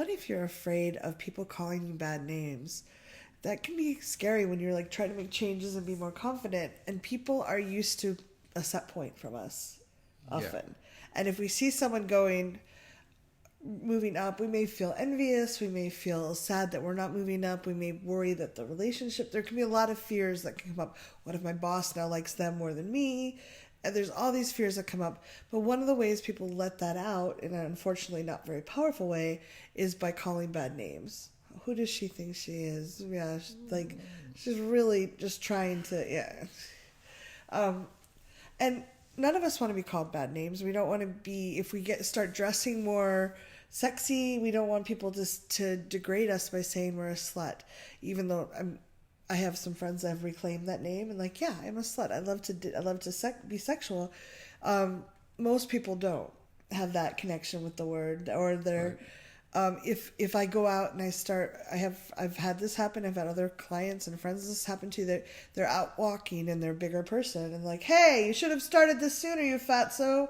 what if you're afraid of people calling you bad names? That can be scary when you're like trying to make changes and be more confident, and people are used to a set point from us often. Yeah. And if we see someone moving up, we may feel envious, we may feel sad that we're not moving up, we may worry that the relationship, there can be a lot of fears that can come up. What if my boss now likes them more than me? And there's all these fears that come up. But one of the ways people let that out, in an unfortunately not very powerful way, is by calling bad names. Who does she think she is? Yeah, she's really just trying to, yeah. And none of us want to be called bad names. We don't want to be, if we start dressing more sexy, we don't want people to degrade us by saying we're a slut. Even though I have some friends that have reclaimed that name and like, yeah, I'm a slut. I love to be sexual. Most people don't have that connection with the word, or they're. Right. If I go out and I've had this happen. I've had other clients and friends this happen to. That they're out walking and they're a bigger person and like, hey, you should have started this sooner, you fatso.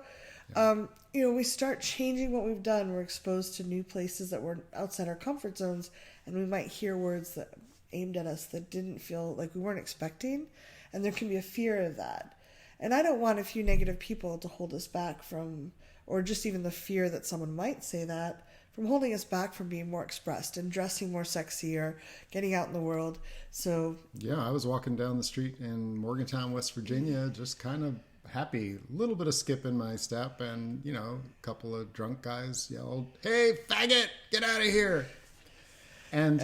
Yeah. We start changing what we've done. We're exposed to new places that were outside our comfort zones, and we might hear words that aimed at us that didn't feel like we weren't expecting, and there can be a fear of that. And I don't want a few negative people to hold us back from, or just even the fear that someone might say that, from holding us back from being more expressed and dressing more sexy or getting out in the world. So yeah, I was walking down the street in Morgantown, West Virginia, just kind of happy, a little bit of skip in my step, and a couple of drunk guys yelled, "Hey, faggot, get out of here!" And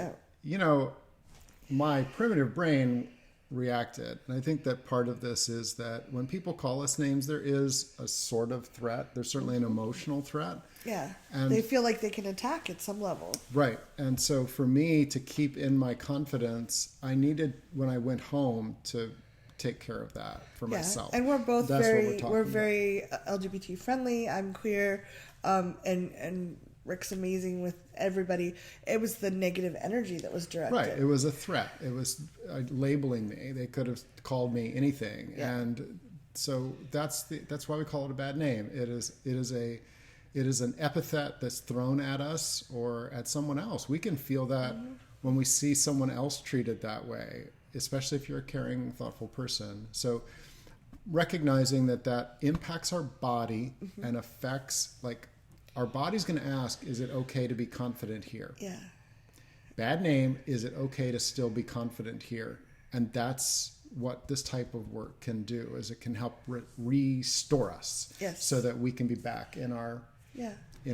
my primitive brain reacted. And I think that part of this is that when people call us names, there is a sort of threat. There's certainly an emotional threat. Yeah. And they feel like they can attack at some level. Right. And so for me to keep in my confidence, I needed, when I went home, to take care of that for myself. And we're both very LGBT friendly. I'm queer. And Rick's amazing with everybody. It was the negative energy that was directed. Right. It was a threat. It was labeling me. They could have called me anything. Yeah. And so that's why we call it a bad name. It is an epithet that's thrown at us or at someone else. We can feel that when we see someone else treated that way, especially if you're a caring, thoughtful person. So recognizing that impacts our body and affects, like, our body's going to ask, is it okay to be confident here? Yeah. Bad name, is it okay to still be confident here? And that's what this type of work can do, is it can help restore us. Yes. So that we can be back in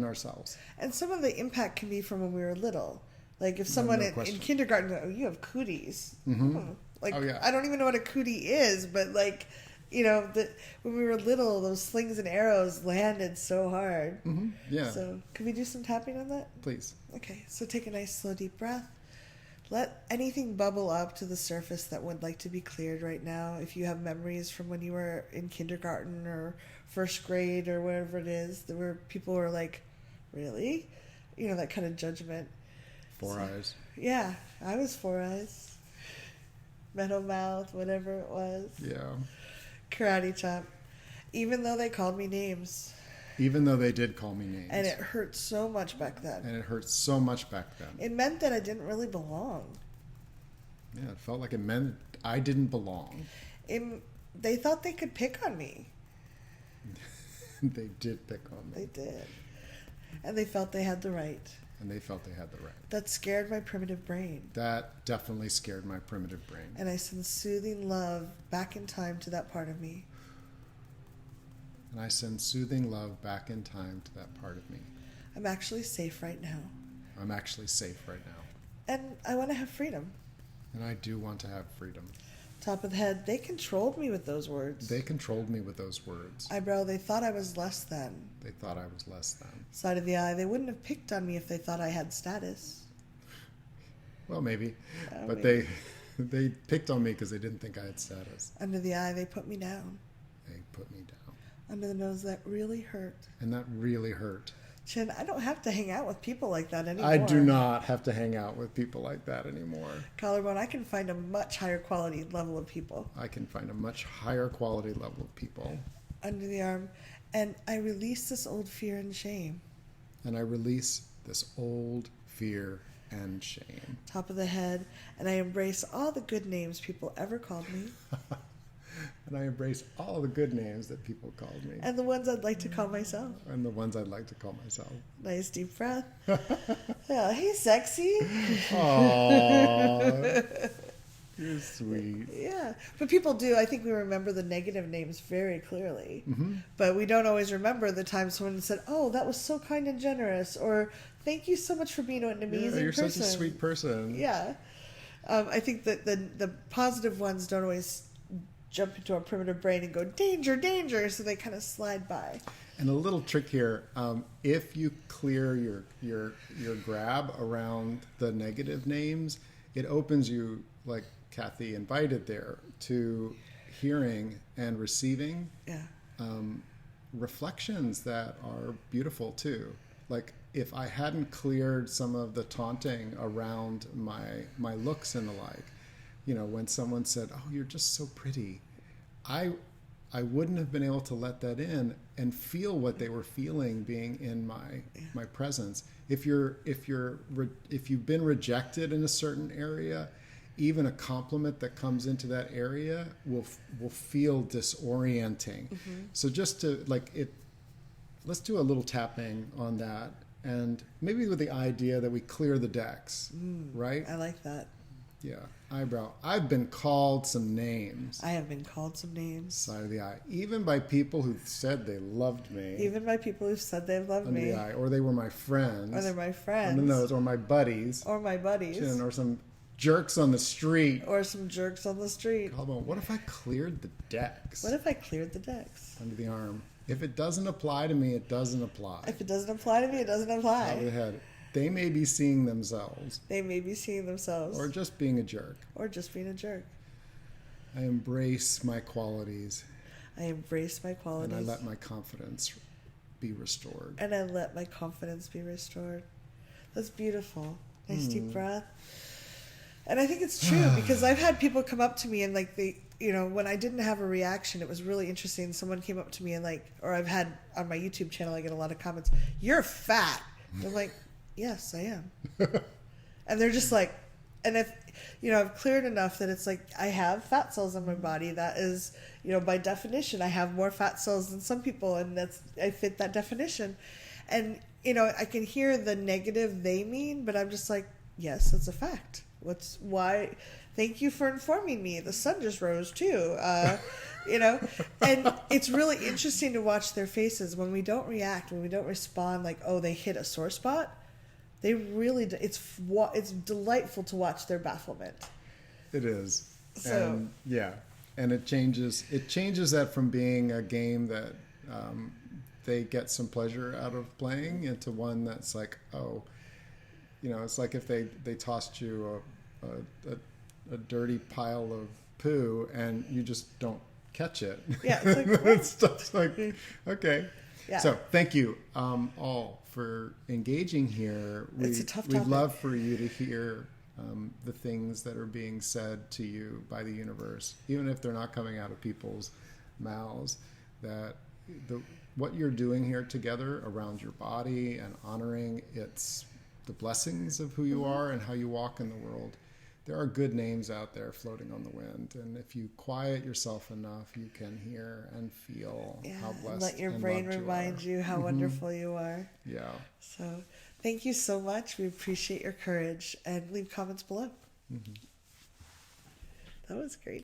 ourselves. And some of the impact can be from when we were little. Like if someone in kindergarten, oh, you have cooties. Mm-hmm. Like, I don't even know what a cootie is, but like, when we were little, those slings and arrows landed so hard. Mm-hmm. Yeah. So can we do some tapping on that? Please. Okay. So take a nice, slow, deep breath. Let anything bubble up to the surface that would like to be cleared right now. If you have memories from when you were in kindergarten or first grade or whatever it is, there were people who were like, really? That kind of judgment. Four eyes. Yeah. I was four eyes. Meadow mouth, whatever it was. Yeah. Karate chop. Even though they called me names. Even though they did call me names. And it hurt so much back then. It meant that I didn't really belong. Yeah, it felt like it meant I didn't belong. They thought they could pick on me. They did pick on me. They did. And they felt they had the right. That scared my primitive brain. That definitely scared my primitive brain. And I send soothing love back in time to that part of me. I'm actually safe right now. And I want to have freedom. And I do want to have freedom. Top of the head, they controlled me with those words. Eyebrow, they thought I was less than. Side of the eye, they wouldn't have picked on me if they thought I had status. Well, maybe. But maybe. They picked on me because they didn't think I had status. Under the eye, they put me down. Under the nose, that really hurt. And that really hurt. Chin, I don't have to hang out with people like that anymore. I do not have to hang out with people like that anymore. Collarbone, I can find a much higher quality level of people. Under the arm. And I release this old fear and shame. fear, and shame. Top of the head. And I embrace all the good names people ever called me. And I embrace all the good names that people called me. And the ones I'd like to call myself. And the ones I'd like to call myself. Nice deep breath. Yeah, hey, sexy. Aww. You're sweet. Yeah. But people do. I think we remember the negative names very clearly. Mm-hmm. But we don't always remember the time someone said, oh, that was so kind and generous. Or thank you so much for being an amazing You're person. such a sweet person. Yeah. I think that the positive ones don't always jump into our primitive brain and go, danger, danger. So they kind of slide by. And a little trick here, if you clear your grab around the negative names, it opens you, like Kathy invited there, to hearing and receiving reflections that are beautiful too. Like if I hadn't cleared some of the taunting around my looks and the like, you know, when someone said, "Oh, you're just so pretty," I wouldn't have been able to let that in and feel what they were feeling being in my presence. If you've been rejected in a certain area, even a compliment that comes into that area will feel disorienting. Mm-hmm. So just to let's do a little tapping on that, and maybe with the idea that we clear the decks, right? I like that. Yeah, eyebrow. I've been called some names. I have been called some names. Side of the eye. Even by people who said they loved me. Even by people who said they loved Under me. the eye. Or they were my friends. Or they're my friends. On the nose. Or my buddies. Or my buddies. Or some jerks on the street. Or some jerks on the street. What if I cleared the decks? What if I cleared the decks? Under the arm. If it doesn't apply to me, it doesn't apply. If it doesn't apply to me, it doesn't apply. Top of the head. They may be seeing themselves. They may be seeing themselves. Or just being a jerk. Or just being a jerk. I embrace my qualities. I embrace my qualities. And I let my confidence be restored. And I let my confidence be restored. That's beautiful. Nice deep breath. And I think it's true because I've had people come up to me and like when I didn't have a reaction, it was really interesting. Someone came up to me and or I've had on my YouTube channel, I get a lot of comments, "You're fat." And I'm like, yes, I am. And they're just like, and if, I've cleared enough that it's like, I have fat cells in my body. That is, by definition, I have more fat cells than some people. And I fit that definition. And, I can hear the negative they mean, but I'm just like, yes, that's a fact. Why? Thank you for informing me. The sun just rose too. And it's really interesting to watch their faces when we don't react, when we don't respond like, oh, they hit a sore spot. They really do. It's delightful to watch their bafflement. It is. So, and yeah, and it changes that from being a game that they get some pleasure out of playing into one that's like, oh, it's like if they tossed you a dirty pile of poo and you just don't catch it. Yeah, it's like, it's just like, okay. Yeah. So thank you all for engaging here. It's a tough We'd topic. love for you to hear the things that are being said to you by the universe, even if they're not coming out of people's mouths, that what you're doing here together around your body and honoring the blessings of who you are and how you walk in the world. There are good names out there floating on the wind, and if you quiet yourself enough, you can hear and feel how blessed and let your and brain loved remind you how wonderful you are. Yeah. So thank you so much. We appreciate your courage, and leave comments below. That was great.